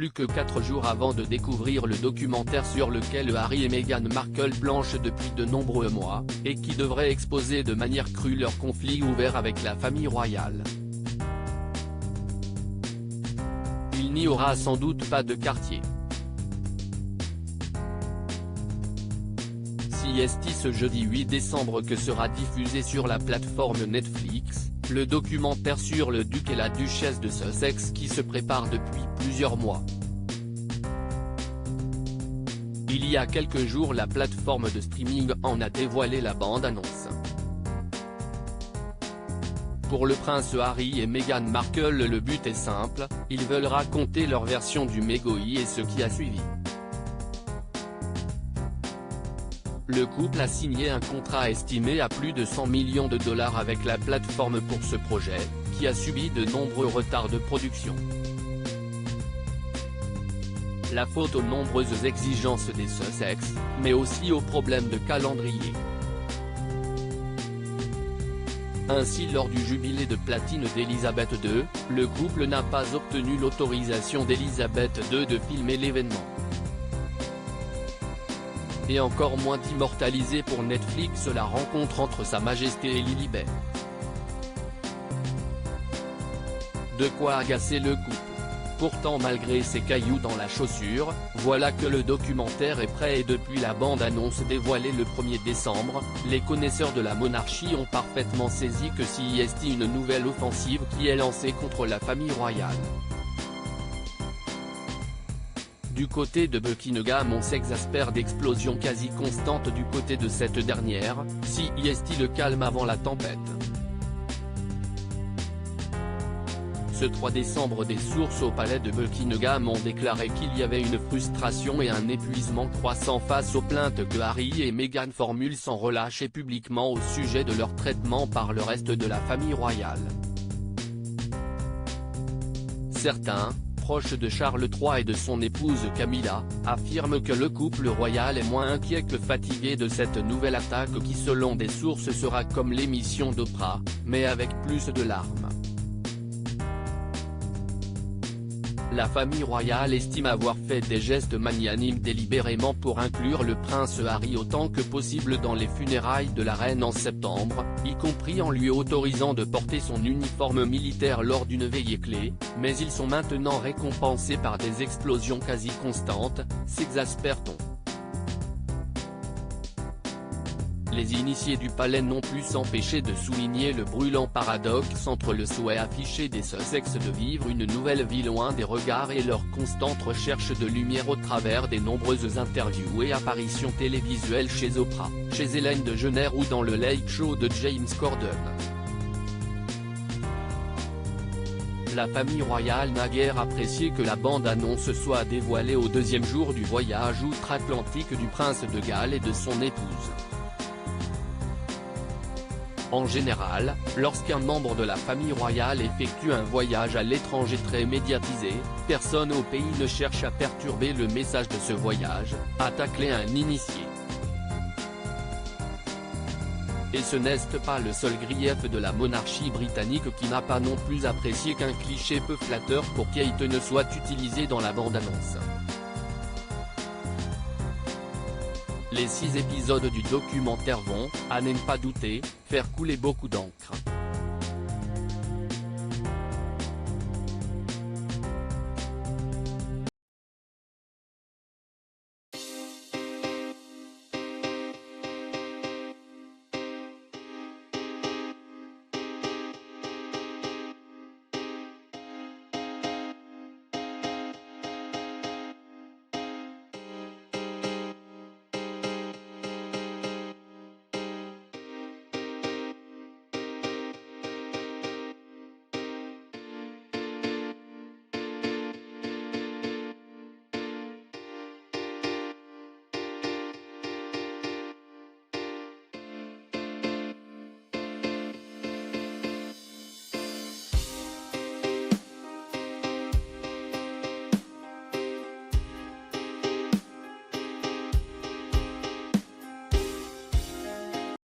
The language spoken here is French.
plus que 4 jours avant de découvrir le documentaire sur lequel Harry et Meghan Markle planchent depuis de nombreux mois, et qui devrait exposer de manière crue leur conflit ouvert avec la famille royale. Il n'y aura sans doute pas de quartier. CST ce jeudi 8 décembre que sera diffusé sur la plateforme Netflix, le documentaire sur le duc et la duchesse de Sussex qui se prépare depuis plusieurs mois. Il y a quelques jours la plateforme de streaming en a dévoilé la bande-annonce. Pour le prince Harry et Meghan Markle le but est simple, ils veulent raconter leur version du mégoï et ce qui a suivi. Le couple a signé un contrat estimé à plus de 100 millions de dollars avec la plateforme pour ce projet, qui a subi de nombreux retards de production. La faute aux nombreuses exigences des Sussex, mais aussi aux problèmes de calendrier. Ainsi lors du jubilé de platine d'Elisabeth II, le couple n'a pas obtenu l'autorisation d'Elisabeth II de filmer l'événement. Et encore moins d'immortaliser pour Netflix la rencontre entre Sa Majesté et Lilibet. De quoi agacer le couple. Pourtant malgré ses cailloux dans la chaussure, voilà que le documentaire est prêt et depuis la bande-annonce dévoilée le 1er décembre, les connaisseurs de la monarchie ont parfaitement saisi que s'y est une nouvelle offensive qui est lancée contre la famille royale. Du côté de Buckingham on s'exaspère d'explosions quasi constantes du côté de cette dernière, si est le calme avant la tempête. Ce 3 décembre des sources au palais de Buckingham ont déclaré qu'il y avait une frustration et un épuisement croissant face aux plaintes que Harry et Meghan formulent sans relâche et publiquement au sujet de leur traitement par le reste de la famille royale. Certains, proche de Charles III et de son épouse Camilla, affirme que le couple royal est moins inquiet que fatigué de cette nouvelle attaque qui selon des sources sera comme l'émission d'Oprah, mais avec plus de larmes. La famille royale estime avoir fait des gestes magnanimes délibérément pour inclure le prince Harry autant que possible dans les funérailles de la reine en septembre, y compris en lui autorisant de porter son uniforme militaire lors d'une veillée clé, mais ils sont maintenant récompensés par des explosions quasi constantes, s'exaspère-t-on. Les initiés du palais n'ont pu s'empêcher de souligner le brûlant paradoxe entre le souhait affiché des Sussex de vivre une nouvelle vie loin des regards et leur constante recherche de lumière au travers des nombreuses interviews et apparitions télévisuelles chez Oprah, chez Ellen DeGeneres ou dans le Late Show de James Corden. La famille royale n'a guère apprécié que la bande-annonce soit dévoilée au deuxième jour du voyage outre-Atlantique du prince de Galles et de son épouse. En général, lorsqu'un membre de la famille royale effectue un voyage à l'étranger très médiatisé, personne au pays ne cherche à perturber le message de ce voyage, à tacler un initié. Et ce n'est pas le seul grief de la monarchie britannique qui n'a pas non plus apprécié qu'un cliché peu flatteur pour Kate ne soit utilisé dans la bande-annonce. Les 6 épisodes du documentaire vont, à n'en pas douter, faire couler beaucoup d'encre.